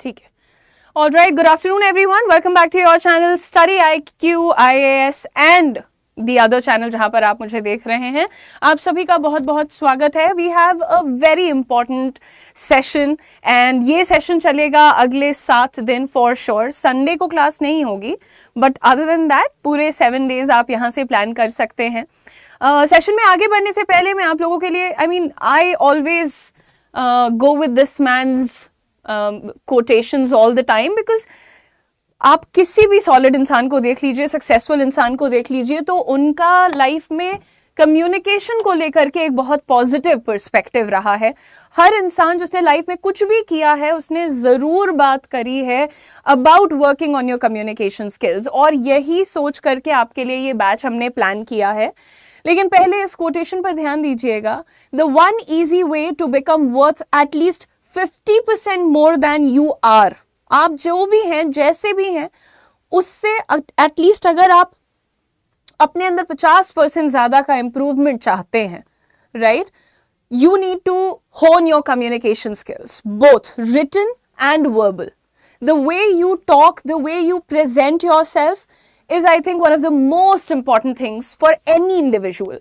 ठीक है। All right, good afternoon everyone. Welcome back to your channel Study IQ, IAS and the other channel जहाँ पर आप मुझे देख रहे हैं। आप सभी का बहुत बहुत स्वागत है। We have a very important session and ये सेशन चलेगा अगले 7 दिन for sure. संडे को क्लास नहीं होगी but other than that पूरे 7 days आप यहाँ से प्लान कर सकते हैं। सेशन में आगे बढ़ने से पहले मैं आप लोगों के लिए I always go with this man's quotations all the time because आप किसी भी सॉलिड इंसान को देख लीजिए, सक्सेसफुल इंसान को देख लीजिए, तो उनका लाइफ में कम्युनिकेशन को लेकर के एक बहुत पॉजिटिव पर्सपेक्टिव रहा है। हर इंसान जिसने लाइफ में कुछ भी किया है उसने ज़रूर बात करी है about working on your communication skills, और यही सोच करके आपके लिए ये बैच हमने प्लान किया है। लेकिन पहले इस कोटेशन पर ध्यान दीजिएगा, the one easy way to become worth at least 50% more than you are. आप जो भी हैं, जैसे भी हैं, उससे एटलीस्ट अगर आप अपने अंदर 50% ज्यादा का इंप्रूवमेंट चाहते हैं, right, you need to hone your communication skills, both written and verbal. The way you talk, the way you present your self is I think one of the most important things for any individual.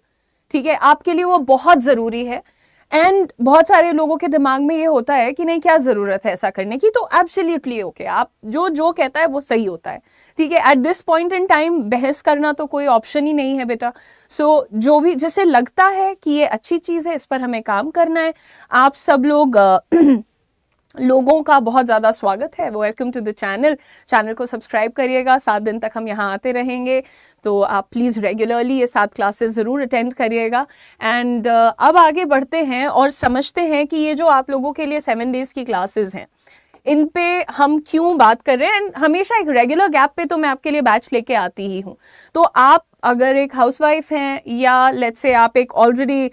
ठीक है, आपके लिए वो बहुत जरूरी है। And बहुत सारे लोगों के दिमाग में ये होता है कि नहीं, क्या ज़रूरत है ऐसा करने की, तो एब्सोल्युटली ओके, आप जो कहता है वो सही होता है। ठीक है, at this point in time बहस करना तो कोई ऑप्शन ही नहीं है बेटा। सो जो भी जैसे लगता है कि ये अच्छी चीज़ है, इस पर हमें काम करना है। आप सब लोग लोगों का बहुत ज़्यादा स्वागत है। वेलकम टू द चैनल को सब्सक्राइब करिएगा। 7 दिन तक हम यहाँ आते रहेंगे, तो आप प्लीज़ रेगुलरली ये 7 क्लासेस ज़रूर अटेंड करिएगा। एंड अब आगे बढ़ते हैं और समझते हैं कि ये जो आप लोगों के लिए 7 डेज़ की क्लासेस हैं, इन पे हम क्यों बात कर रहे हैं। एंड हमेशा एक रेगुलर गैप पे तो मैं आपके लिए बैच लेके आती ही हूँ। तो आप अगर एक हाउसवाइफ हैं, या लेट्स से आप एक ऑलरेडी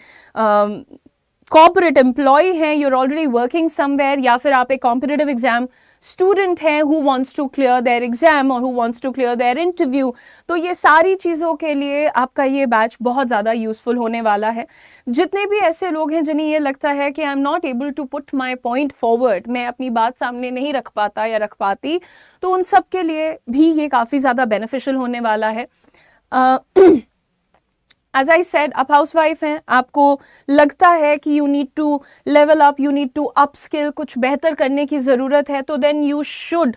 कॉर्पोरेट एम्प्लॉय हैं, यूर ऑलरेडी वर्किंग समवेयर, या फिर आप एक कॉम्पिटिटिव एग्जाम स्टूडेंट हैं who wants to clear their exam और who wants to clear their interview, तो ये सारी चीज़ों के लिए आपका ये बैच बहुत ज़्यादा यूज़फुल होने वाला है। जितने भी ऐसे लोग हैं जिन्हें ये लगता है कि I am not able to put my point forward, मैं अपनी बात सामने नहीं रख पाता या रख पाती, तो उन सब के लिए भी ये काफ़ी ज़्यादा बेनिफिशियल होने वाला है। As I said, आप हाउसवाइफ हैं, आपको लगता है कि you need to level up, you need to up skill, कुछ बेहतर करने की ज़रूरत है, तो then you should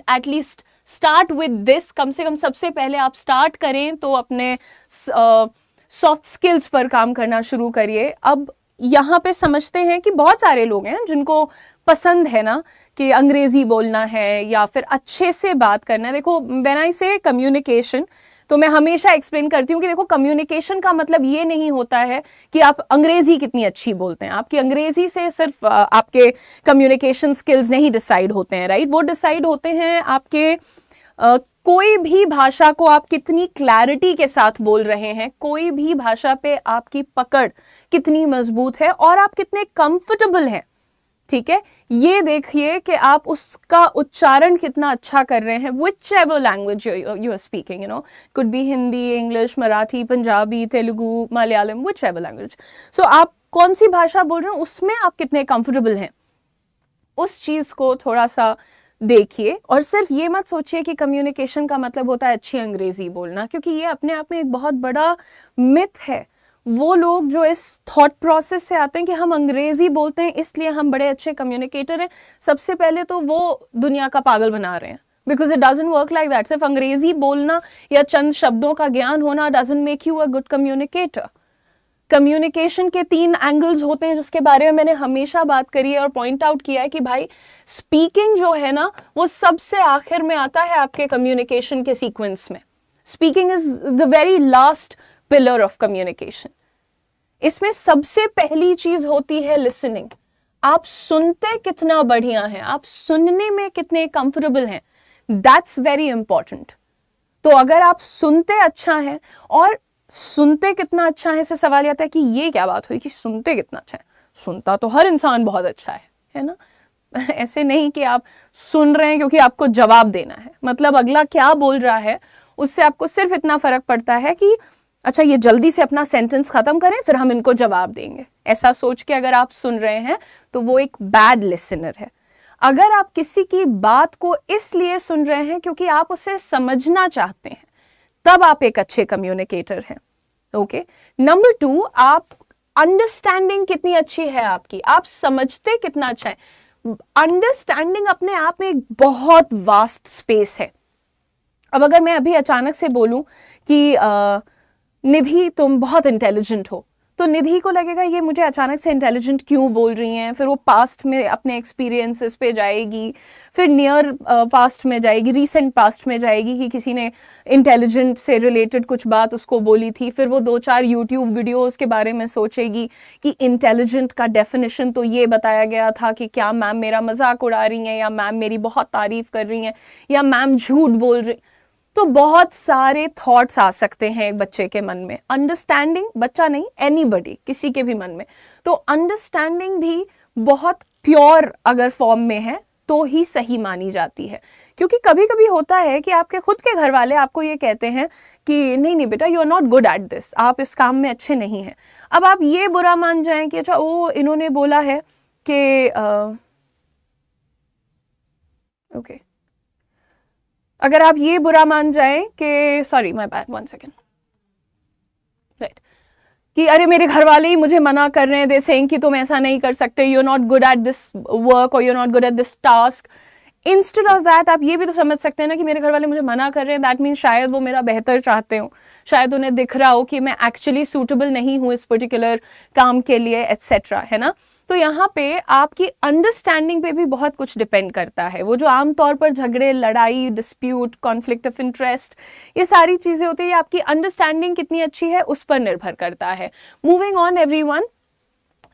at least start with this. कम से कम सबसे पहले आप स्टार्ट करें तो अपने सॉफ्ट स्किल्स पर काम करना शुरू करिए। अब यहाँ पे समझते हैं कि बहुत सारे लोग हैं जिनको पसंद है ना कि अंग्रेज़ी बोलना है या फिर अच्छे से बात करना है। देखो, व्हेन आई से कम्युनिकेशन, तो मैं हमेशा एक्सप्लेन करती हूँ कि देखो, कम्युनिकेशन का मतलब ये नहीं होता है कि आप अंग्रेजी कितनी अच्छी बोलते हैं। आपकी अंग्रेजी से सिर्फ आपके कम्युनिकेशन स्किल्स नहीं डिसाइड होते हैं, राइट। वो डिसाइड होते हैं आपके कोई भी भाषा को आप कितनी क्लैरिटी के साथ बोल रहे हैं, कोई भी भाषा पे आपकी पकड़ कितनी मजबूत है और आप कितने कंफर्टेबल हैं। ठीक है, ये देखिए कि आप उसका उच्चारण कितना अच्छा कर रहे हैं। Whichever language you are speaking, could be Hindi, English, Marathi, Punjabi, Telugu, Malayalam, whichever language. So आप कौन सी भाषा बोल रहे हैं, उसमें आप कितने कंफर्टेबल हैं, उस चीज़ को थोड़ा सा देखिए। और सिर्फ ये मत सोचिए कि कम्युनिकेशन का मतलब होता है अच्छी अंग्रेजी बोलना, क्योंकि ये अपने आप में एक बहुत बड़ा मिथ है। वो लोग जो इस थॉट प्रोसेस से आते हैं कि हम अंग्रेजी बोलते हैं इसलिए हम बड़े अच्छे कम्युनिकेटर हैं, सबसे पहले तो वो दुनिया का पागल बना रहे हैं, because it doesn't work like that. सिर्फ अंग्रेजी बोलना या चंद शब्दों का ज्ञान होना doesn't make you a good communicator. Communication के 3 एंगल्स होते हैं जिसके बारे में मैंने हमेशा बात करी है और पॉइंट आउट किया है कि भाई, स्पीकिंग जो है ना, वो सबसे आखिर में आता है आपके कम्युनिकेशन के सीक्वेंस में। Speaking is the very last pillar of communication. इसमें सबसे पहली चीज होती है लिसनिंग। आप सुनते कितना बढ़िया हैं, आप सुनने में कितने कंफर्टेबल हैं, दैट्स वेरी इंपॉर्टेंट। तो अगर आप सुनते अच्छा है, और सुनते कितना अच्छा है इससे सवाल आता है कि ये क्या बात हुई कि सुनते कितना अच्छा है। सुनता तो हर इंसान बहुत अच्छा है ना। ऐसे नहीं कि आप सुन रहे हैं क्योंकि आपको जवाब देना है, मतलब अगला क्या बोल रहा है उससे आपको सिर्फ इतना फर्क पड़ता है कि अच्छा ये जल्दी से अपना सेंटेंस खत्म करें फिर हम इनको जवाब देंगे। ऐसा सोच के अगर आप सुन रहे हैं तो वो एक बैड लिसनर है। अगर आप किसी की बात को इसलिए सुन रहे हैं क्योंकि आप उसे समझना चाहते हैं, तब आप एक अच्छे कम्युनिकेटर हैं। ओके, नंबर 2, आप अंडरस्टैंडिंग कितनी अच्छी है आपकी, आप समझते कितना अच्छा है। अंडरस्टैंडिंग अपने आप में एक बहुत वास्ट स्पेस है। अब अगर मैं अभी अचानक से बोलूं कि निधि तुम बहुत इंटेलिजेंट हो, तो निधि को लगेगा ये मुझे अचानक से इंटेलिजेंट क्यों बोल रही हैं, फिर वो पास्ट में अपने एक्सपीरियंसेस पे जाएगी, फिर नियर पास्ट में जाएगी, रीसेंट पास्ट में जाएगी कि किसी ने इंटेलिजेंट से रिलेटेड कुछ बात उसको बोली थी, फिर वो 2-4 यूट्यूब वीडियोस के बारे में सोचेगी कि इंटेलिजेंट का डेफिनेशन तो ये बताया गया था कि क्या मैम मेरा मजाक उड़ा रही हैं, या मैम मेरी बहुत तारीफ कर रही हैं, या मैम झूठ बोल रही। तो बहुत सारे थॉट्स आ सकते हैं एक बच्चे के मन में। अंडरस्टैंडिंग, बच्चा नहीं, एनीबडी, किसी के भी मन में, तो अंडरस्टैंडिंग भी बहुत प्योर अगर फॉर्म में है तो ही सही मानी जाती है। क्योंकि कभी कभी होता है कि आपके खुद के घर वाले आपको ये कहते हैं कि नहीं नहीं बेटा, you are not good at this, आप इस काम में अच्छे नहीं हैं। अब आप ये बुरा मान जाएं कि अच्छा वो इन्होंने बोला है कि ओके, अगर आप ये बुरा मान जाएं कि sorry my bad, 1 second, right, कि अरे मेरे घर वाले ही मुझे मना कर रहे हैं, दे सेइंग कि तुम ऐसा नहीं कर सकते, you are not good at this work और you are not good at this task. Instead of that आप ये भी तो समझ सकते हैं ना कि मेरे घर वाले मुझे मना कर रहे हैं, दैट मीन्स शायद वो मेरा बेहतर चाहते हो, शायद उन्हें दिख रहा हो कि मैं एक्चुअली सूटेबल नहीं हूँ इस पर्टिकुलर काम के लिए, एट्सेट्रा, है ना। तो यहाँ पे आपकी अंडरस्टैंडिंग पे भी बहुत कुछ डिपेंड करता है। वो जो आमतौर पर झगड़े, लड़ाई, डिस्प्यूट, कॉन्फ्लिक्ट ऑफ इंटरेस्ट, ये सारी चीज़ें होती है, आपकी अंडरस्टैंडिंग कितनी अच्छी है उस पर निर्भर करता है। Moving on everyone,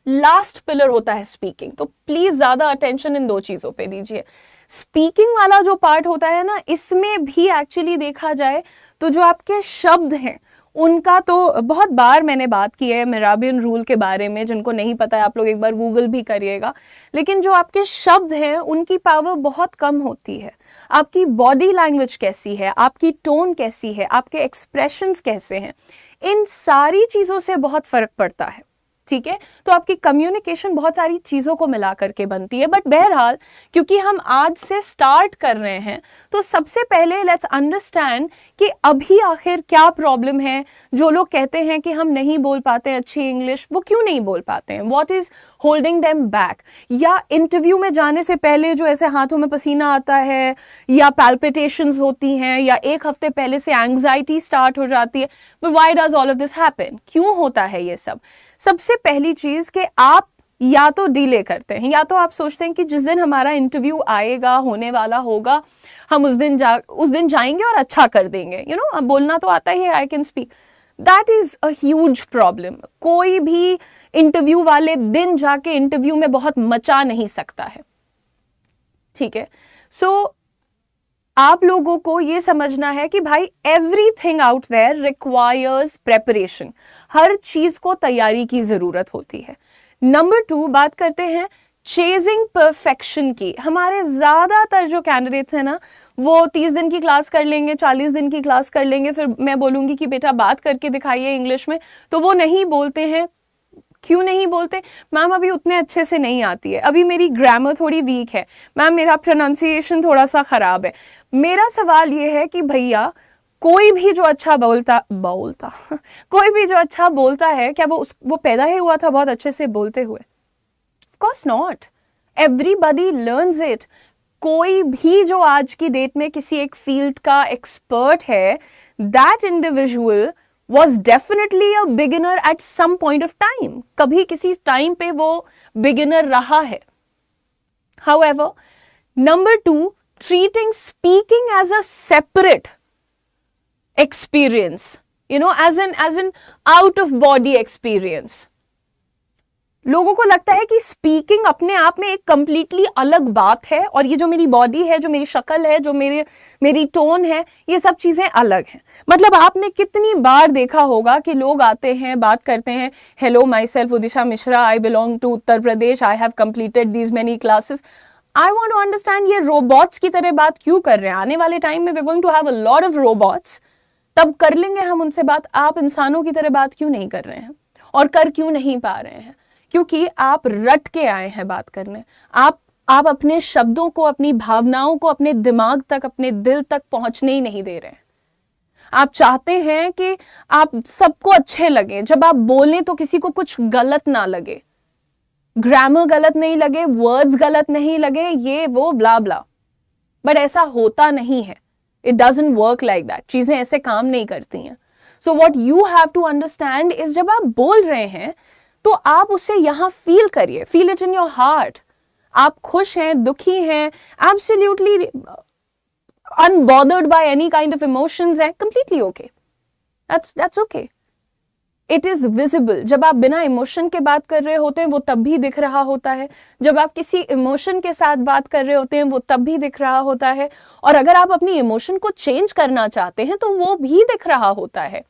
last pillar होता है स्पीकिंग। तो प्लीज ज्यादा अटेंशन इन 2 चीजों पे दीजिए। स्पीकिंग वाला जो पार्ट होता है ना, इसमें भी एक्चुअली देखा जाए तो जो आपके शब्द हैं उनका, तो बहुत बार मैंने बात की है मेराबियन रूल के बारे में, जिनको नहीं पता है आप लोग एक बार गूगल भी करिएगा। लेकिन जो आपके शब्द हैं उनकी पावर बहुत कम होती है। आपकी बॉडी लैंग्वेज कैसी है, आपकी टोन कैसी है, आपके एक्सप्रेशंस कैसे हैं, इन सारी चीज़ों से बहुत फर्क पड़ता है। ठीक है, तो आपकी कम्युनिकेशन बहुत सारी चीज़ों को मिला करके बनती है। बट बहरहाल, क्योंकि हम आज से स्टार्ट कर रहे हैं, तो सबसे पहले लेट्स अंडरस्टैंड कि अभी आखिर क्या प्रॉब्लम है। जो लोग कहते हैं कि हम नहीं बोल पाते अच्छी इंग्लिश, वो क्यों नहीं बोल पाते हैं, what is holding them back. या इंटरव्यू में जाने से पहले जो ऐसे हाथों में पसीना आता है, या पैल्पिटेशंस होती हैं, या एक हफ्ते पहले से एंग्जाइटी स्टार्ट हो जाती है। But why does all of this happen, क्यों होता है ये सब? सबसे पहली चीज कि आप या तो डिले करते हैं, या तो आप सोचते हैं कि जिस दिन हमारा इंटरव्यू आएगा, होने वाला होगा, हम उस दिन जाएंगे और अच्छा कर देंगे। यू नो, अब बोलना तो आता ही है, I can speak. That is a huge problem. कोई भी इंटरव्यू वाले दिन जाके इंटरव्यू में बहुत मचा नहीं सकता है। ठीक है, सो आप लोगों को ये समझना है कि भाई everything out there requires preparation. हर चीज को तैयारी की जरूरत होती है। नंबर 2, बात करते हैं चेजिंग परफेक्शन की। हमारे ज्यादातर जो कैंडिडेट्स हैं ना, वो 30 दिन की क्लास कर लेंगे, 40 दिन की क्लास कर लेंगे, फिर मैं बोलूंगी कि बेटा बात करके दिखाइए इंग्लिश में, तो वो नहीं बोलते हैं। क्यों नहीं बोलते? मैम अभी उतने अच्छे से नहीं आती है, अभी मेरी ग्रामर थोड़ी वीक है, मैम मेरा प्रोनाउंसिएशन थोड़ा सा खराब है। मेरा सवाल ये है कि भैया कोई भी जो अच्छा बोलता कोई भी जो अच्छा बोलता है, क्या वो पैदा ही हुआ था बहुत अच्छे से बोलते हुए? Of course not. Everybody learns it. कोई भी जो आज की डेट में किसी एक फील्ड का एक्सपर्ट है, that individual was definitely a beginner at some point of time. कभी किसी टाइम पे वो beginner रहा है। However, number 2, treating speaking as a separate experience, you know, as an out of body experience. लोगों को लगता है कि स्पीकिंग अपने आप में एक कंप्लीटली अलग बात है, और ये जो मेरी बॉडी है, जो मेरी शक्ल है, जो मेरी टोन है, ये सब चीज़ें अलग हैं। मतलब आपने कितनी बार देखा होगा कि लोग आते हैं, बात करते हैं, hello my self Udisha Mishra, I belong to Uttar Pradesh, I have completed these many classes. I want to understand, ये रोबोट्स की तरह बात क्यों कर रहे हैं? आने वाले टाइम में we are going to have a lot of robots, तब कर लेंगे हम उनसे बात। आप इंसानों की तरह बात क्यों नहीं कर रहे हैं, और कर क्यों नहीं पा रहे हैं? क्योंकि आप रट के आए हैं बात करने। आप आप अपने शब्दों को, अपनी भावनाओं को अपने दिमाग तक, अपने दिल तक पहुंचने ही नहीं दे रहे हैं। आप चाहते हैं कि आप सबको अच्छे लगे, जब आप बोलें तो किसी को कुछ गलत ना लगे, ग्रामर गलत नहीं लगे, वर्ड्स गलत नहीं लगे, ये वो ब्ला ब्ला। बट ऐसा होता नहीं है। It doesn't work like that. चीजें ऐसे काम नहीं करती हैं। So what you have to understand is, जब आप बोल रहे हैं तो आप उसे यहां फील करिए, feel it in your heart. आप खुश हैं, दुखी हैं, absolutely unbothered by any kind of emotions है, completely okay. That's okay. It is visible. जब आप बिना इमोशन के बात कर रहे होते हैं वो तब भी दिख रहा होता है, जब आप किसी इमोशन के साथ बात कर रहे होते हैं वो तब भी दिख रहा होता है, और अगर आप अपनी इमोशन को चेंज करना चाहते हैं तो वो भी दिख रहा होता है।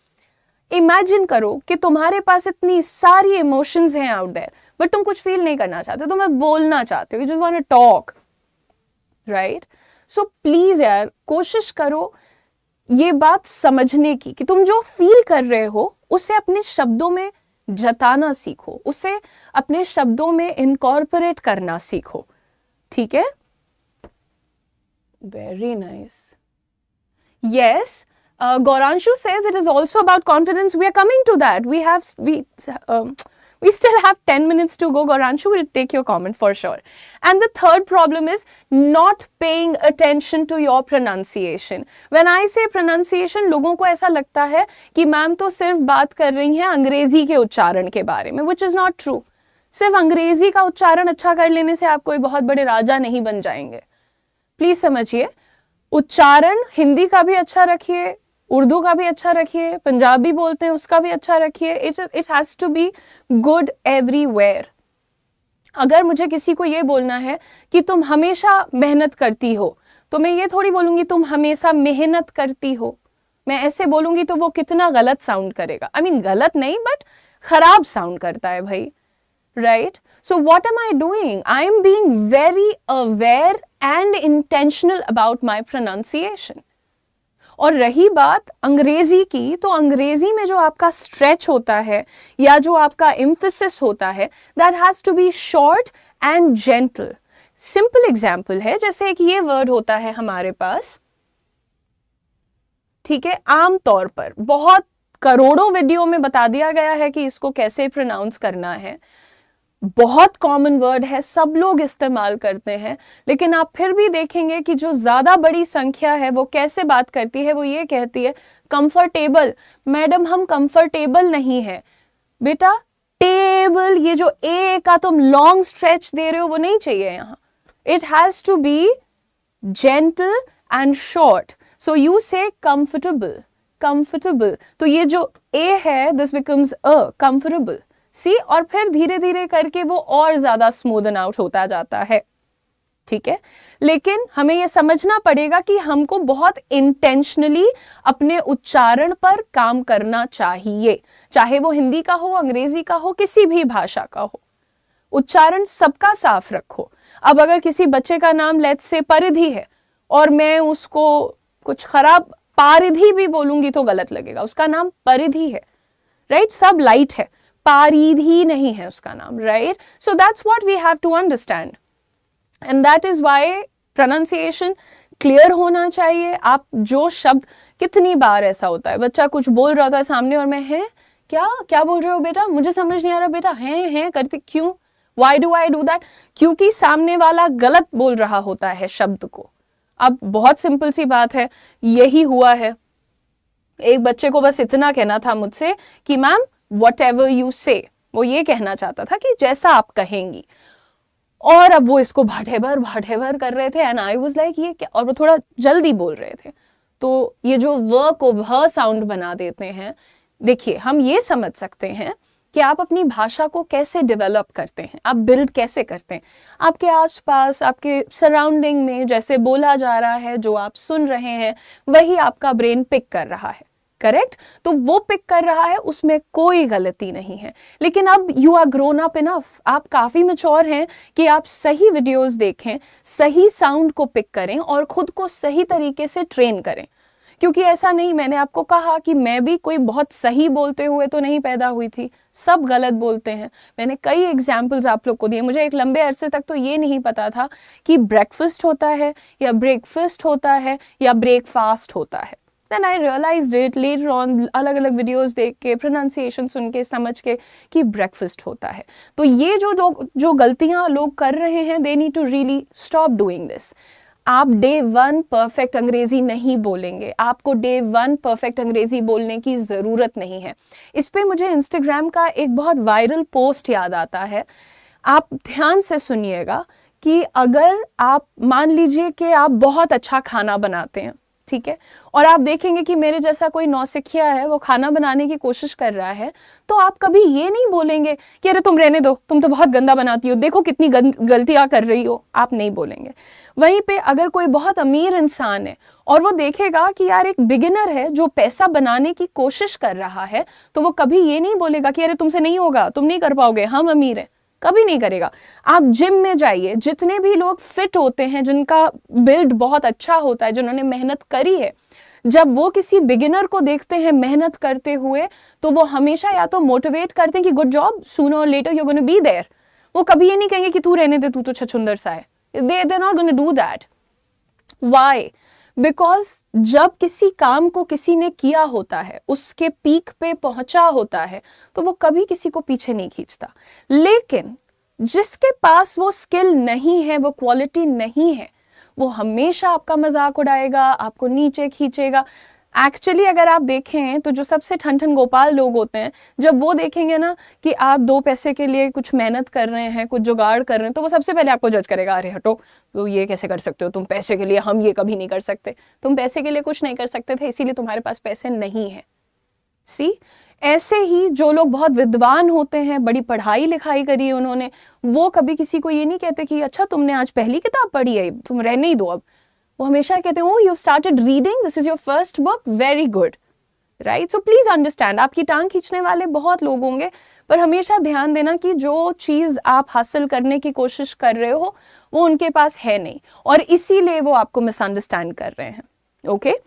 इमेजिन करो कि तुम्हारे पास इतनी सारी इमोशंस हैं आउट देयर, बट तुम कुछ फील नहीं करना चाहते, तुम्हें बोलना चाहते हो, you just want to talk, right? So please यार, कोशिश करो ये बात समझने की कि तुम जो फील कर रहे हो उसे अपने शब्दों में जताना सीखो, उसे अपने शब्दों में इनकॉर्पोरेट करना सीखो, ठीक है? Very nice. Yes, Goranshu says it is also about confidence. We are coming to that. We still have 10 minutes to go, Goranshu. We'll take your comment for sure. And the third problem is not paying attention to your pronunciation. When I say pronunciation, लोगों को ऐसा लगता है कि ma'am तो सिर्फ बात कर रही हैं अंग्रेजी के उच्चारण के बारे में, which is not true. सिर्फ अंग्रेजी का उच्चारण अच्छा कर लेने से आप कोई बहुत बड़े राजा नहीं बन जाएंगे। प्लीज समझिए, उच्चारण हिंदी का भी अच्छा रखिए, उर्दू का भी अच्छा रखिए, पंजाबी बोलते हैं उसका भी अच्छा रखिए। It has to be good everywhere. अगर मुझे किसी को ये बोलना है कि तुम हमेशा मेहनत करती हो, तो मैं ये थोड़ी बोलूंगी तुम हमेशा मेहनत करती हो। मैं ऐसे बोलूंगी तो वो कितना गलत साउंड करेगा। I mean, गलत नहीं, बट खराब साउंड करता है भाई, right? So what am I doing? I am being very aware and intentional about my pronunciation. और रही बात अंग्रेजी की, तो अंग्रेजी में जो आपका स्ट्रेच होता है या जो आपका एम्फेसिस होता है, that has to be short and gentle. Simple example है, जैसे एक ये वर्ड होता है हमारे पास, ठीक है, आमतौर पर बहुत करोड़ों वीडियो में बता दिया गया है कि इसको कैसे प्रोनाउंस करना है। बहुत कॉमन वर्ड है, सब लोग इस्तेमाल करते हैं, लेकिन आप फिर भी देखेंगे कि जो ज्यादा बड़ी संख्या है वो कैसे बात करती है, वो ये कहती है कंफर्टेबल। मैडम, हम कंफर्टेबल नहीं है बेटा, टेबल, ये जो ए का तुम लॉन्ग स्ट्रेच दे रहे हो वो नहीं चाहिए यहाँ। It has to be gentle and short. So you say comfortable, comfortable, तो ये जो ए है this becomes a, comfortable. See, और फिर धीरे धीरे करके वो और ज्यादा स्मूदन आउट होता जाता है, ठीक है? लेकिन हमें ये समझना पड़ेगा कि हमको बहुत इंटेंशनली अपने उच्चारण पर काम करना चाहिए, चाहे वो हिंदी का हो, अंग्रेजी का हो, किसी भी भाषा का हो। उच्चारण सबका साफ रखो। अब अगर किसी बच्चे का नाम लेट्स से परिधि है और मैं उसको कुछ खराब पारिधि भी बोलूंगी तो गलत लगेगा। उसका नाम परिधि है, राइट? सब लाइट है, पारिधि नहीं है उसका नाम, right? So that's what we have to understand, and that is why pronunciation clear होना चाहिए। आप जो शब्द, कितनी बार ऐसा होता है बच्चा कुछ बोल रहा होता है सामने और मैं, है क्या क्या बोल रहे हो बेटा, मुझे समझ नहीं आ रहा बेटा, है करती क्यों? Why do I do that? क्योंकि सामने वाला गलत बोल रहा होता है शब्द को। अब बहुत सिंपल सी बात है, यही हुआ है। एक बच्चे को बस इतना कहना था मुझसे कि मैम whatever you say, वो ये कहना चाहता था कि जैसा आप कहेंगी, और अब वो इसको भाटेभर कर रहे थे, एंड आई वाज लाइक ये क्या, और वो थोड़ा जल्दी बोल रहे थे, तो ये जो व को भ साउंड बना देते हैं। देखिए, हम ये समझ सकते हैं कि आप अपनी भाषा को कैसे डेवलप करते हैं, आप बिल्ड कैसे करते हैं। आपके आसपास, आपके सराउंडिंग में जैसे बोला जा रहा है, जो आप सुन रहे हैं, वही आपका ब्रेन पिक कर रहा है, करेक्ट? तो वो पिक कर रहा है, उसमें कोई गलती नहीं है। लेकिन अब you are grown up enough, आप काफी मैच्योर हैं कि आप सही वीडियोस देखें, सही साउंड को पिक करें और खुद को सही तरीके से ट्रेन करें। क्योंकि ऐसा नहीं, मैंने आपको कहा कि मैं भी कोई बहुत सही बोलते हुए तो नहीं पैदा हुई थी, सब गलत बोलते हैं। मैंने कई एग्जाम्पल्स आप लोग को दिए। मुझे एक लंबे अरसे तक तो ये नहीं पता था कि ब्रेकफास्ट होता है या ब्रेकफास्ट होता है या ब्रेकफास्ट होता है। Then I realized it later on, अलग अलग वीडियोस देख के, प्रोनाउंसिएशन सुन के, समझ के कि ब्रेकफास्ट होता है। तो ये जो गलतियां लोग कर रहे हैं, they need to really stop doing this। आप डे 1 परफेक्ट अंग्रेजी नहीं बोलेंगे, आपको डे 1 परफेक्ट अंग्रेजी बोलने की ज़रूरत नहीं है। इस पे मुझे इंस्टाग्राम का एक बहुत वायरल पोस्ट याद आता है, आप ध्यान से सुनिएगा कि अगर आप मान लीजिए कि आप बहुत अच्छा खाना बनाते हैं, ठीक है, और आप देखेंगे कि मेरे जैसा कोई नौसिखिया है, वो खाना बनाने की कोशिश कर रहा है, तो आप कभी ये नहीं बोलेंगे कि अरे तुम रहने दो, तुम तो बहुत गंदा बनाती हो, देखो कितनी गलतियां कर रही हो, आप नहीं बोलेंगे। वहीं पे अगर कोई बहुत अमीर इंसान है और वो देखेगा कि यार एक बिगिनर है जो पैसा बनाने की कोशिश कर रहा है, तो वो कभी ये नहीं बोलेगा कि अरे तुमसे नहीं होगा, तुम नहीं कर पाओगे, हम अमीर हैं, कभी नहीं करेगा। आप जिम में जाइए, जितने भी लोग फिट होते हैं, जिनका बिल्ड बहुत अच्छा होता है, जिन्होंने मेहनत करी है, जब वो किसी बिगिनर को देखते हैं मेहनत करते हुए, तो वो हमेशा या तो मोटिवेट करते हैं कि गुड जॉब, सूनर और later you are gonna be there. वो कभी ये नहीं कहेंगे कि तू रहने दे, तू तो छछुंदर सा है। They are not gonna do that. Why? Because जब किसी काम को किसी ने किया होता है, उसके पीक पे पहुंचा होता है, तो वो कभी किसी को पीछे नहीं खींचता। लेकिन जिसके पास वो स्किल नहीं है, वो क्वालिटी नहीं है, वो हमेशा आपका मजाक उड़ाएगा, आपको नीचे खींचेगा। एक्चुअली अगर आप देखें तो जो सबसे ठन गोपाल लोग होते हैं, जब वो देखेंगे ना कि आप 2 पैसे के लिए कुछ मेहनत कर रहे हैं, कुछ जुगाड़ कर रहे हैं, तो वो सबसे पहले आपको जज करेगा, अरे हटो, तो ये कैसे कर सकते हो तुम पैसे के लिए, हम ये कभी नहीं कर सकते। तुम पैसे के लिए कुछ नहीं कर सकते थे, इसीलिए तुम्हारे पास पैसे नहीं है। सी, ऐसे ही जो लोग बहुत विद्वान होते हैं, बड़ी पढ़ाई लिखाई करी है उन्होंने, वो कभी किसी को ये नहीं कहते कि अच्छा तुमने आज पहली किताब पढ़ी है, तुम रहने ही दो अब। वो हमेशा कहते हैं, oh you started reading, this is your first book, very good, right. So please understand, आपकी टांग खींचने वाले बहुत लोग होंगे, पर हमेशा ध्यान देना कि जो चीज आप हासिल करने की कोशिश कर रहे हो वो उनके पास है नहीं, और इसीलिए वो आपको मिसअंडरस्टैंड कर रहे हैं। ओके,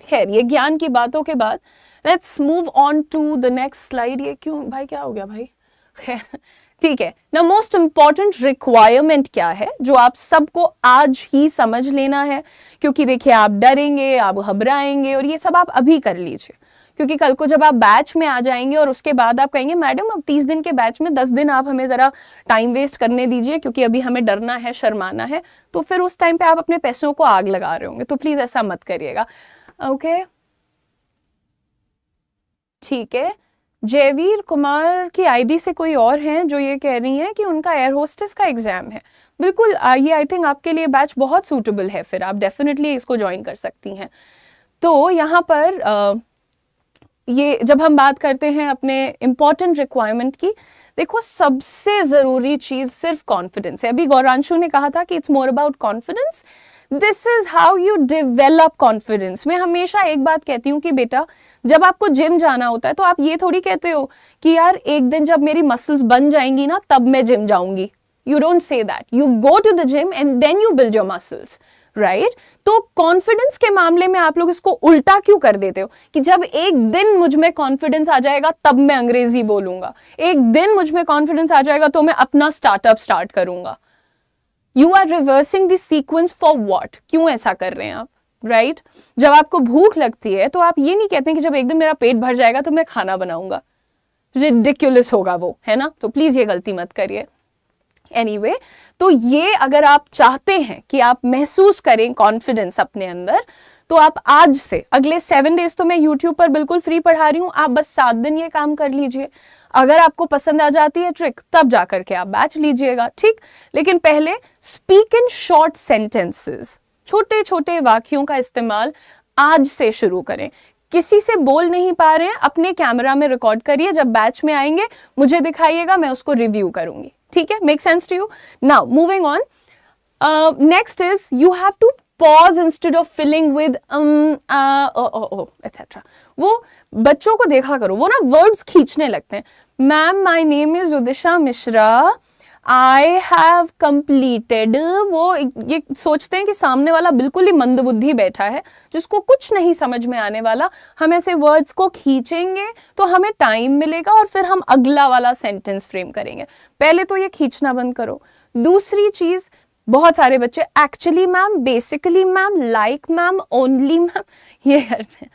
खैर ये ज्ञान की बातों के बाद let's move on to the next slide. ये क्यों भाई, क्या हो गया भाई? खैर ठीक है ना, मोस्ट इंपॉर्टेंट रिक्वायरमेंट क्या है जो आप सबको आज ही समझ लेना है, क्योंकि देखिए आप डरेंगे, आप घबराएंगे, और ये सब आप अभी कर लीजिए, क्योंकि कल को जब आप बैच में आ जाएंगे और उसके बाद आप कहेंगे मैडम अब 30 दिन के बैच में 10 दिन आप हमें जरा टाइम वेस्ट करने दीजिए, क्योंकि अभी हमें डरना है, शर्माना है, तो फिर उस टाइम पे आप अपने पैसों को आग लगा रहे होंगे। तो प्लीज ऐसा मत करिएगा। ओके, ठीक है। जयवीर कुमार की आईडी से कोई और हैं जो ये कह रही हैं कि उनका एयर होस्टेस का एग्जाम है। बिल्कुल, ये आई थिंक आपके लिए बैच बहुत सूटेबल है, फिर आप डेफिनेटली इसको ज्वाइन कर सकती हैं। तो यहाँ पर ये जब हम बात करते हैं अपने इम्पॉर्टेंट रिक्वायरमेंट की, देखो सबसे ज़रूरी चीज़ सिर्फ कॉन्फिडेंस है। अभी गौरांशु ने कहा था कि it's more about confidence, this is how you develop confidence. मैं हमेशा एक बात कहती हूँ कि बेटा जब आपको जिम जाना होता है तो आप ये थोड़ी कहते हो कि यार एक दिन जब मेरी मसल्स बन जाएंगी ना तब मैं जिम जाऊंगी। You don't say that, you go to the gym and then you build your muscles, right. तो कॉन्फिडेंस के मामले में आप लोग इसको उल्टा क्यों कर देते हो कि जब एक दिन मुझ में कॉन्फिडेंस आ जाएगा तब मैं अंग्रेजी बोलूंगा, एक दिन मुझ में कॉन्फिडेंस आ जाएगा तो मैं अपना स्टार्टअप स्टार्ट करूंगा। You are reversing this sequence for what? क्यों ऐसा कर रहे हैं आप, राइट? जब आपको भूख लगती है तो आप ये नहीं कहते कि जब एक दिन मेरा पेट भर जाएगा तो मैं खाना बनाऊंगा, रिडिकुलस होगा वो, है ना। तो प्लीज ये गलती मत करिए। एनीवे, तो ये अगर आप चाहते हैं कि आप महसूस करें कॉन्फिडेंस अपने अंदर, तो आप आज से अगले 7 डेज तो मैं YouTube पर बिल्कुल फ्री पढ़ा रही हूँ, आप बस 7 दिन ये काम कर लीजिए। अगर आपको पसंद आ जाती है ट्रिक तब जा करके आप बैच लीजिएगा, ठीक। लेकिन पहले स्पीक इन शॉर्ट सेंटेंसेस, छोटे छोटे वाक्यों का इस्तेमाल आज से शुरू करें। किसी से बोल नहीं पा रहे हैं, अपने कैमरा में रिकॉर्ड करिए, जब बैच में आएंगे मुझे दिखाइएगा, मैं उसको रिव्यू करूंगी, ठीक है। Make sense to you? Now moving on, next is you have to pause instead of filling with etc. वो बच्चों को देखा करो, वो ना वर्ड्स खींचने लगते हैं। Ma'am my name is Udisha Mishra, I have completed, वो ये सोचते हैं कि सामने वाला बिल्कुल ही मंदबुद्धि बैठा है जिसको कुछ नहीं समझ में आने वाला। हम ऐसे वर्ड्स को खींचेंगे तो हमें टाइम मिलेगा और फिर हम अगला वाला सेंटेंस फ्रेम करेंगे। पहले तो ये खींचना बंद करो। दूसरी चीज, बहुत सारे बच्चे actually ma'am, basically ma'am, like ma'am, only ma'am ये करते हैं।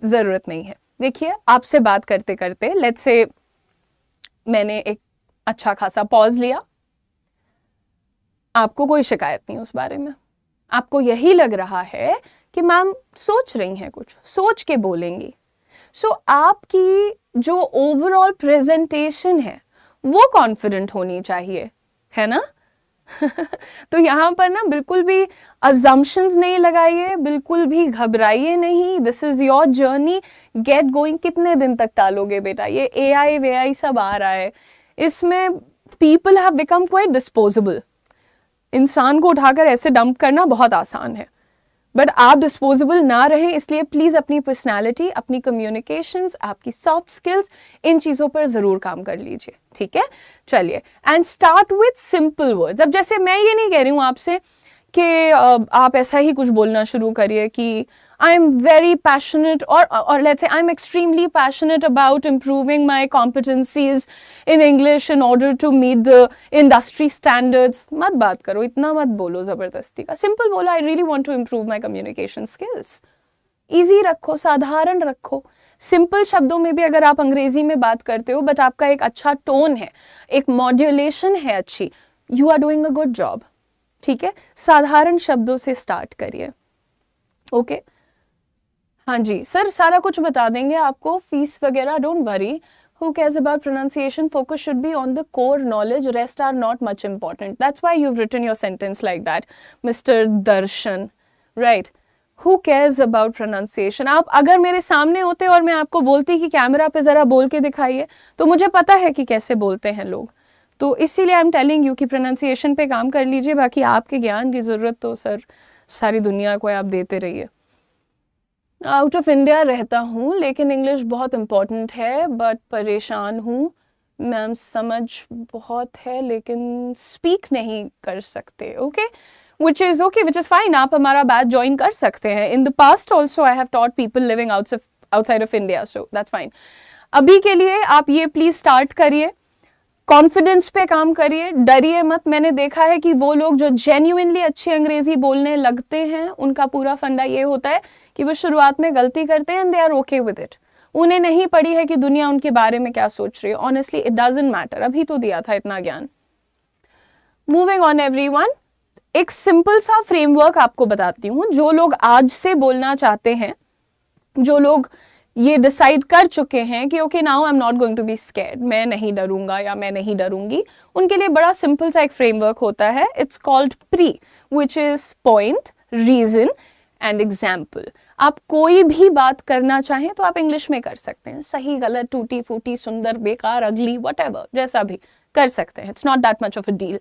जरूरत नहीं है। देखिए, आपसे बात करते करते लेट्स से मैंने एक अच्छा खासा पॉज लिया, आपको कोई शिकायत नहीं उस बारे में, आपको यही लग रहा है कि मैम सोच रही हैं, कुछ सोच के बोलेंगी। सो आपकी जो ओवरऑल प्रेजेंटेशन है वो कॉन्फिडेंट होनी चाहिए, है ना? तो यहाँ पर ना बिल्कुल भी अजम्पशंस नहीं लगाइए, बिल्कुल भी घबराइए नहीं। This is your journey, get going. कितने दिन तक टालोगे बेटा? ये एआई वेआई सब आ रहा है, इसमें people have become quite disposable. इंसान को उठाकर ऐसे डंप करना बहुत आसान है, बट आप डिस्पोजेबल ना रहें, इसलिए प्लीज अपनी पर्सनालिटी, अपनी कम्युनिकेशंस, आपकी सॉफ्ट स्किल्स, इन चीजों पर जरूर काम कर लीजिए, ठीक है? चलिए, and start with simple words. अब जैसे मैं ये नहीं कह रही हूँ आपसे कि आप ऐसा ही कुछ बोलना शुरू करिए कि आई एम वेरी पैशनेट और let's say I am extremely passionate about improving my competencies in English in order to meet the industry standards. मत बात करो, इतना मत बोलो जबरदस्ती का। सिंपल बोलो, I really want to improve my communication skills. Easy रखो, साधारण रखो। सिंपल शब्दों में भी अगर आप अंग्रेजी में बात करते हो बट आपका एक अच्छा टोन है, एक मॉड्यूलेशन है अच्छी, you are doing a good job, ठीक है? साधारण शब्दों से स्टार्ट करिए, ओके? हाँ जी सर, सारा कुछ बता देंगे आपको, फीस वगैरह, don't worry. Who cares about pronunciation? Focus should be on the core knowledge. Rest are not much important. That's why you've written your sentence like that, Mr. Darshan, right? Who cares about pronunciation? आप अगर मेरे सामने होते और मैं आपको बोलती कि कैमरा पे जरा बोल के दिखाइए, तो मुझे पता है कि कैसे बोलते हैं लोग। तो इसीलिए आई एम टेलिंग यू कि प्रोनाउंसिएशन पे काम कर लीजिए, बाकी आपके ज्ञान की ज़रूरत तो सर सारी दुनिया को आप देते रहिए। आउट ऑफ इंडिया रहता हूँ लेकिन इंग्लिश बहुत इम्पॉर्टेंट है, बट परेशान हूँ मैम, समझ बहुत है लेकिन स्पीक नहीं कर सकते। Okay, which is okay, which is fine. आप हमारा बैच ज्वाइन कर सकते हैं। In the past also I have taught people living outside of India, so that's fine. अभी के लिए आप ये प्लीज स्टार्ट करिए, कॉन्फिडेंस पे काम करिए, डरिए मत। मैंने देखा है कि वो लोग जो जेन्युइनली अच्छी अंग्रेजी बोलने लगते हैं उनका पूरा फंडा ये होता है कि वो शुरुआत में गलती करते हैं and they are okay with it. उन्हें नहीं पड़ी है कि दुनिया उनके बारे में क्या सोच रही है। ऑनेस्टली इट डजंट मैटर, अभी तो दिया था इतना ज्ञान। मूविंग ऑन एवरीवन, एक सिंपल सा फ्रेमवर्क आपको बताती हूँ। जो लोग आज से बोलना चाहते हैं, जो लोग ये डिसाइड कर चुके हैं कि okay now I am not going to be scared, मैं नहीं डरूंगा या मैं नहीं डरूंगी, उनके लिए बड़ा सिंपल सा एक फ्रेमवर्क होता है। It's called pre, which is point, reason and example. आप कोई भी बात करना चाहें तो आप इंग्लिश में कर सकते हैं, सही गलत, टूटी फूटी, सुंदर बेकार, अगली, व्हाटएवर, जैसा भी कर सकते हैं। It's not that much of a deal.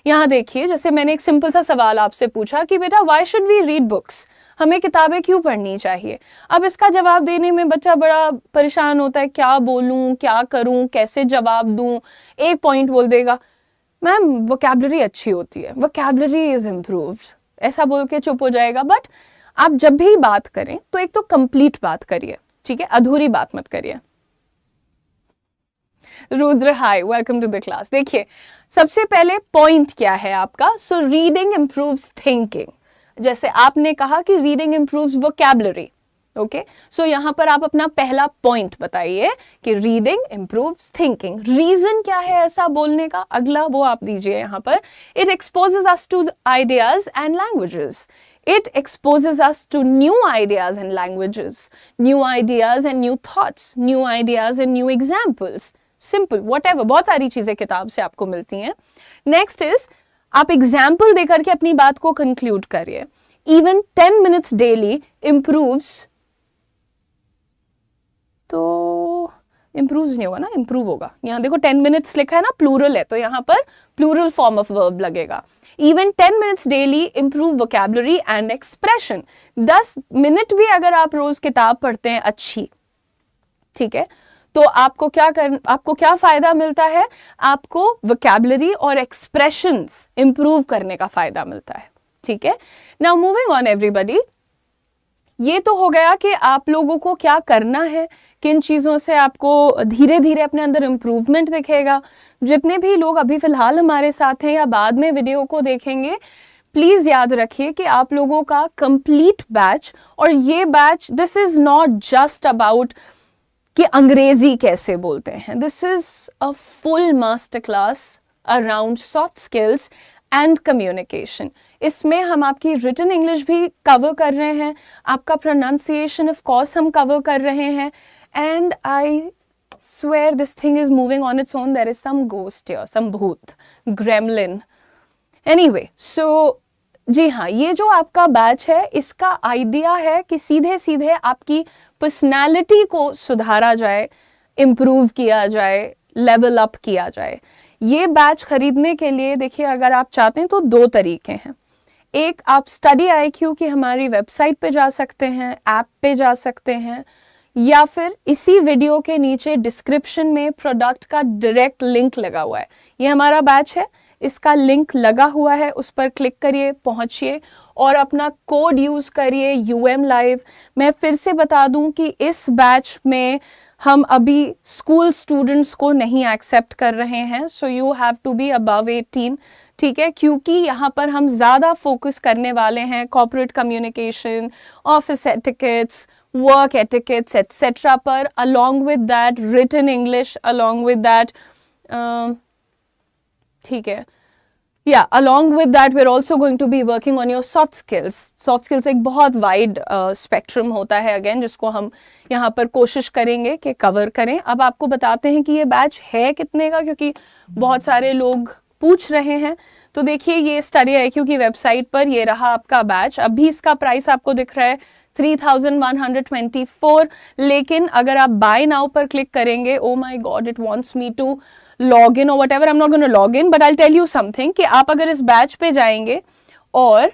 यहाँ देखिए, जैसे मैंने एक सिंपल सा सवाल आपसे पूछा कि बेटा why should we read books, हमें किताबें क्यों पढ़नी चाहिए। अब इसका जवाब देने में बच्चा बड़ा परेशान होता है, क्या बोलूं, क्या करूं, कैसे जवाब दूं। एक पॉइंट बोल देगा, मैम वोकैबुलरी अच्छी होती है, वोकैबुलरी इज इम्प्रूव्ड, ऐसा बोल के चुप हो जाएगा। बट आप जब भी बात करें तो एक तो कंप्लीट बात करिए, ठीक है, अधूरी बात मत करिए। रुद्र हाय, वेलकम टू द क्लास। देखिए, सबसे पहले पॉइंट क्या है आपका। So reading improves thinking. जैसे आपने कहा कि रीडिंग इम्प्रूव्स वोकैबुलरी, ओके, सो यहां पर आप अपना पहला पॉइंट बताइए कि रीडिंग इम्प्रूव्स थिंकिंग। रीजन क्या है ऐसा बोलने का, अगला वो आप दीजिए यहां पर। It exposes us to ideas and languages. It exposes us to new ideas and languages, new ideas and new thoughts, new ideas and new examples. Simple, whatever, बहुत सारी चीजें किताब से आपको मिलती हैं। Next is, आप एग्जाम्पल देकर के अपनी बात को कंक्लूड करिए। Even 10 minutes daily improves, तो improves नहीं होगा ना, improve होगा। यहाँ देखो 10 minutes लिखा है ना, प्लूरल है, तो यहाँ पर प्लूरल फॉर्म ऑफ वर्ब लगेगा। Even 10 minutes daily improve vocabulary and expression. 10 minute भी अगर आप रोज किताब पढ़ते हैं अच्छी, ठीक है, तो आपको क्या फ़ायदा मिलता है? आपको वोकैबुलरी और एक्सप्रेशंस इम्प्रूव करने का फ़ायदा मिलता है, ठीक है। नाउ मूविंग ऑन एवरीबॉडी, ये तो हो गया कि आप लोगों को क्या करना है, किन चीज़ों से आपको धीरे धीरे अपने अंदर इम्प्रूवमेंट दिखेगा। जितने भी लोग अभी फ़िलहाल हमारे साथ हैं या बाद में वीडियो को देखेंगे, प्लीज़ याद रखिए कि आप लोगों का कंप्लीट बैच, और ये batch this is not just about कि अंग्रेज़ी कैसे बोलते हैं, this is a full master class around soft skills and communication. इसमें हम आपकी रिटन इंग्लिश भी कवर कर रहे हैं, आपका प्रोनाउंसिएशन ऑफ कोर्स हम कवर कर रहे हैं, and I swear this thing is moving on its own, there is some ghost here, some भूत, ग्रेमलिन, एनीवे। सो जी हाँ, ये जो आपका बैच है, इसका आइडिया है कि सीधे सीधे आपकी पर्सनैलिटी को सुधारा जाए, इम्प्रूव किया जाए, लेवल अप किया जाए। ये बैच खरीदने के लिए देखिए, अगर आप चाहते हैं तो 2 तरीके हैं। एक, आप स्टडी IQ की हमारी वेबसाइट पे जा सकते हैं, ऐप पे जा सकते हैं, या फिर इसी वीडियो के नीचे डिस्क्रिप्शन में प्रोडक्ट का डायरेक्ट लिंक लगा हुआ है, ये हमारा बैच है, इसका लिंक लगा हुआ है, उस पर क्लिक करिए, पहुंचिए और अपना कोड यूज़ करिए UM लाइव। मैं फिर से बता दूं कि इस बैच में हम अभी स्कूल स्टूडेंट्स को नहीं एक्सेप्ट कर रहे हैं, so you have to be above 18, ठीक है, क्योंकि यहाँ पर हम ज़्यादा फोकस करने वाले हैं corporate communication, office etiquettes, work etiquettes etcetera पर, along with that written English, along with that, ठीक है, या along with that we are also going to be working on your soft skills. Soft skills एक बहुत wide spectrum होता है again, जिसको हम यहाँ पर कोशिश करेंगे कि कवर करें। अब आपको बताते हैं कि ये बैच है कितने का, क्योंकि बहुत सारे लोग पूछ रहे हैं। तो देखिए, ये स्टडी IQ की वेबसाइट पर ये रहा आपका बैच। अभी इसका प्राइस आपको दिख रहा है 3124, लेकिन अगर आप बाय नाउ पर क्लिक करेंगे, oh my god, it wants me to log in और whatever, I am not gonna log in, but I tell you something कि आप अगर इस बैच पे जाएंगे और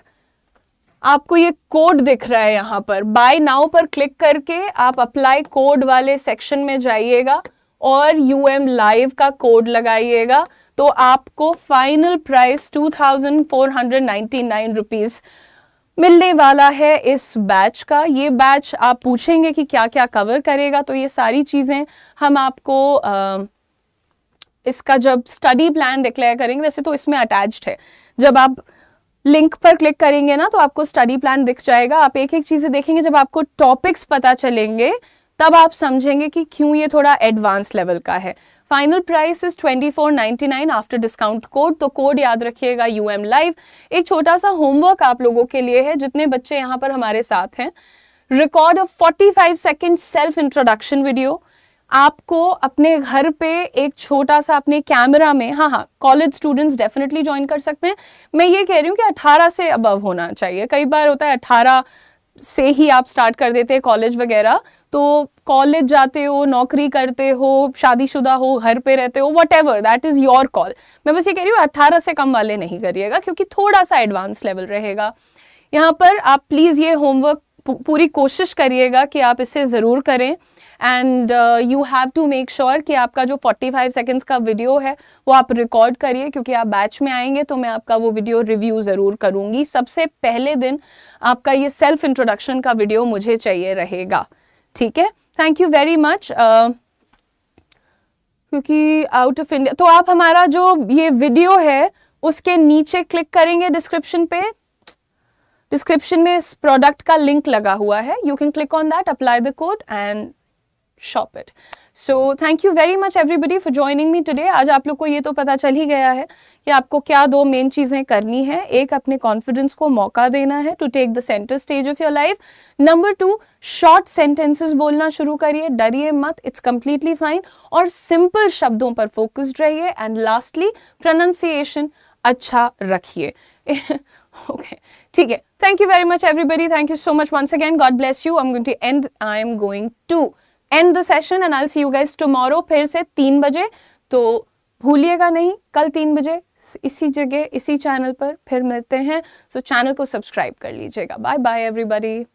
आपको ये कोड दिख रहा है यहाँ पर, बाय नाउ पर क्लिक करके आप अप्लाई कोड वाले सेक्शन में जाइएगा और UM लाइव का कोड लगाइएगा, तो आपको फाइनल प्राइस 2499 रुपीज़ मिलने वाला है इस बैच का। ये बैच आप पूछेंगे कि क्या क्या कवर करेगा, तो ये सारी चीज़ें हम आपको इसका जब स्टडी प्लान डिक्लेयर करेंगे, वैसे तो इसमें अटैच्ड है, जब आप लिंक पर क्लिक करेंगे ना तो आपको स्टडी प्लान दिख जाएगा। आप एक एक चीज़ें देखेंगे, जब आपको टॉपिक्स पता चलेंगे तब आप समझेंगे कि क्यों ये थोड़ा एडवांस लेवल का है। Final price is 2499 after discount code, तो कोड याद रखिएगा UM लाइव। एक छोटा सा होमवर्क आप लोगों के लिए है, जितने बच्चे यहाँ पर हमारे साथ हैं, record a 45 second self introduction video. आपको अपने घर पे एक छोटा सा अपने कैमरा में, हाँ, कॉलेज स्टूडेंट्स डेफिनेटली ज्वाइन कर सकते हैं। मैं ये कह रही हूँ कि 18 से अबव होना चाहिए। कई बार होता है 18 से ही आप स्टार्ट कर देते हैं कॉलेज वगैरह, तो कॉलेज जाते हो, नौकरी करते हो, शादीशुदा हो, घर पे रहते हो, what ever, that is your call. मैं बस ये कह रही हूँ 18 से कम वाले नहीं करिएगा, क्योंकि थोड़ा सा एडवांस लेवल रहेगा। यहाँ पर आप प्लीज़ ये होमवर्क पूरी कोशिश करिएगा कि आप इसे ज़रूर करें, and you have to make sure कि आपका जो 45 सेकेंड्स का वीडियो है वो आप रिकॉर्ड करिए, क्योंकि आप बैच में आएंगे तो मैं आपका वो वीडियो रिव्यू ज़रूर करूँगी। सबसे पहले दिन आपका ये सेल्फ इंट्रोडक्शन का वीडियो मुझे चाहिए रहेगा, ठीक है। Thank you very much. क्योंकि आउट ऑफ इंडिया, तो आप हमारा जो ये वीडियो है उसके नीचे क्लिक करेंगे डिस्क्रिप्शन पे, डिस्क्रिप्शन में इस प्रोडक्ट का लिंक लगा हुआ है, you can click on that, apply the code and shop it. So thank you very much everybody for joining me today. आज आप लोग को ये तो पता चल ही गया है कि आपको क्या 2 मेन चीज़ें करनी है। एक, अपने कॉन्फिडेंस को मौका देना है to take the centre stage of your life. Number 2, short sentences बोलना शुरू करिए, डरिए मत, इट्स कम्प्लीटली फाइन, और सिंपल शब्दों पर फोकस्ड रहिए। एंड लास्टली, प्रोनाउंसिएशन अच्छा रखिए। Okay, ठीक है। Thank you very much everybody. Thank you so much once again. God bless you. I'm going to end the session and I'll see you guys tomorrow फिर से 3 बजे। तो भूलिएगा नहीं, कल 3 बजे इसी जगह इसी चैनल पर फिर मिलते हैं। So चैनल को सब्सक्राइब कर लीजिएगा। Bye bye everybody.